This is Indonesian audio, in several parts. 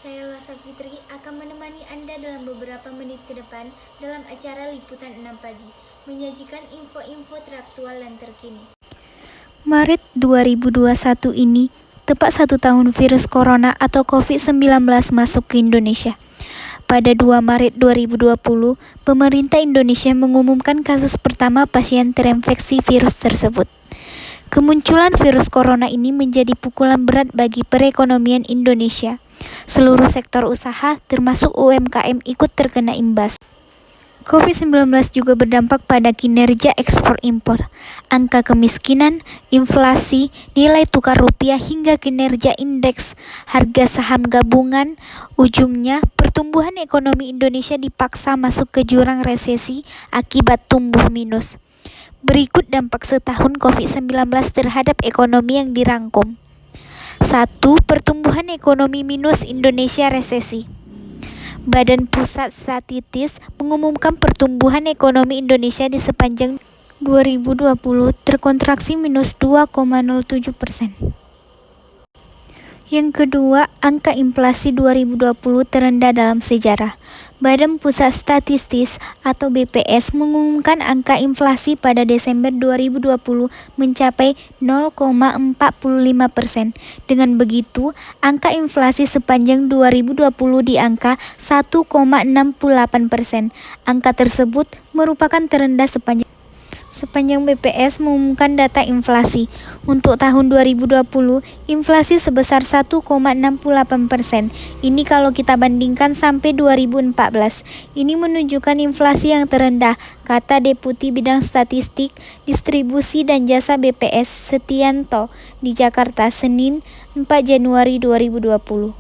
Saya Lasa Fitri akan menemani Anda dalam beberapa menit ke depan dalam acara Liputan 6 Pagi, menyajikan info-info teraktual dan terkini. Maret 2021 ini, tepat 1 tahun virus corona atau COVID-19 masuk ke Indonesia. Pada 2 Maret 2020, pemerintah Indonesia mengumumkan kasus pertama pasien terinfeksi virus tersebut. Kemunculan virus corona ini menjadi pukulan berat bagi perekonomian Indonesia. Seluruh sektor usaha, termasuk UMKM, ikut terkena imbas. COVID-19 juga berdampak pada kinerja ekspor-impor, angka kemiskinan, inflasi, nilai tukar rupiah hingga kinerja indeks harga saham gabungan. Ujungnya, pertumbuhan ekonomi Indonesia dipaksa masuk ke jurang resesi akibat tumbuh minus. Berikut dampak setahun COVID-19 terhadap ekonomi yang dirangkum. 1. Pertumbuhan ekonomi minus, Indonesia resesi. Badan Pusat Statistik mengumumkan pertumbuhan ekonomi Indonesia di sepanjang 2020 terkontraksi minus 2,07%. Yang kedua, angka inflasi 2020 terendah dalam sejarah. Badan Pusat Statistik atau BPS mengumumkan angka inflasi pada Desember 2020 mencapai 0,45%. Dengan begitu, angka inflasi sepanjang 2020 di angka 1,68%. Angka tersebut merupakan terendah sepanjang BPS mengumumkan data inflasi. Untuk tahun 2020, inflasi sebesar 1,68%. Ini kalau kita bandingkan sampai 2014. Ini menunjukkan inflasi yang terendah, kata Deputi Bidang Statistik, Distribusi dan Jasa BPS Setianto di Jakarta, Senin 4 Januari 2020.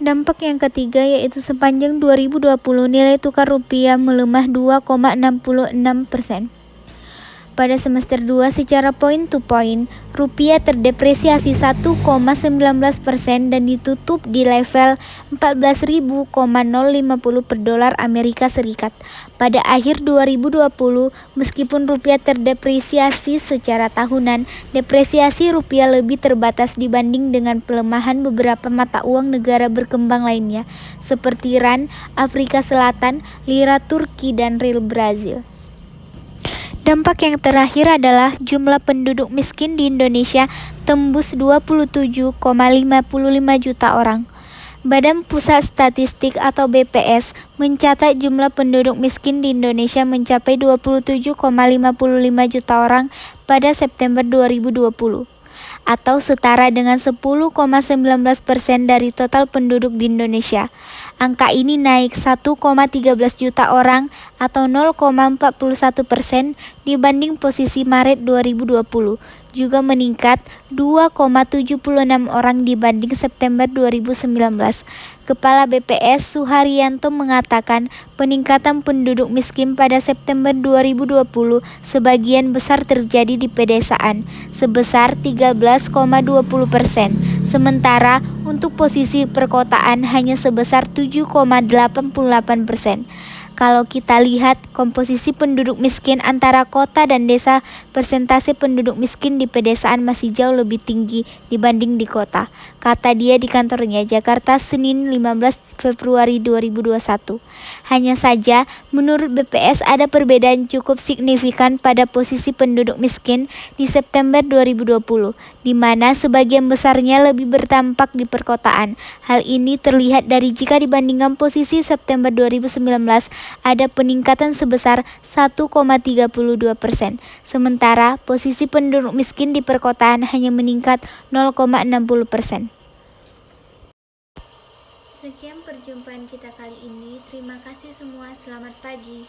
Dampak yang ketiga yaitu sepanjang 2020 nilai tukar rupiah melemah 2,66%. Pada semester 2 secara point to point, rupiah terdepresiasi 1,19% dan ditutup di level 14.050 per dolar Amerika Serikat. Pada akhir 2020, meskipun rupiah terdepresiasi secara tahunan, depresiasi rupiah lebih terbatas dibanding dengan pelemahan beberapa mata uang negara berkembang lainnya, seperti Rand Afrika Selatan, Lira Turki, dan Riel Brazil. Dampak yang terakhir adalah jumlah penduduk miskin di Indonesia tembus 27,55 juta orang. Badan Pusat Statistik atau BPS mencatat jumlah penduduk miskin di Indonesia mencapai 27,55 juta orang pada September 2020, atau setara dengan 10,19% dari total penduduk di Indonesia. Angka ini naik 1,13 juta orang atau 0,41% dibanding posisi Maret 2020, juga meningkat 2,76 orang dibanding September 2019. Kepala BPS Suharyanto mengatakan peningkatan penduduk miskin pada September 2020 sebagian besar terjadi di pedesaan, sebesar 13,20%, sementara untuk posisi perkotaan hanya sebesar 7,88%. Kalau kita lihat komposisi penduduk miskin antara kota dan desa, persentase penduduk miskin di pedesaan masih jauh lebih tinggi dibanding di kota, kata dia di kantornya Jakarta Senin 15 Februari 2021. Hanya saja, menurut BPS ada perbedaan cukup signifikan pada posisi penduduk miskin di September 2020, di mana sebagian besarnya lebih berdampak di perkotaan. Hal ini terlihat dari jika dibandingkan posisi September 2019, ada peningkatan sebesar 1,32%, sementara posisi penduduk miskin di perkotaan hanya meningkat 0,60%. Sekian perjumpaan kita kali ini. Terima kasih semua. Selamat pagi.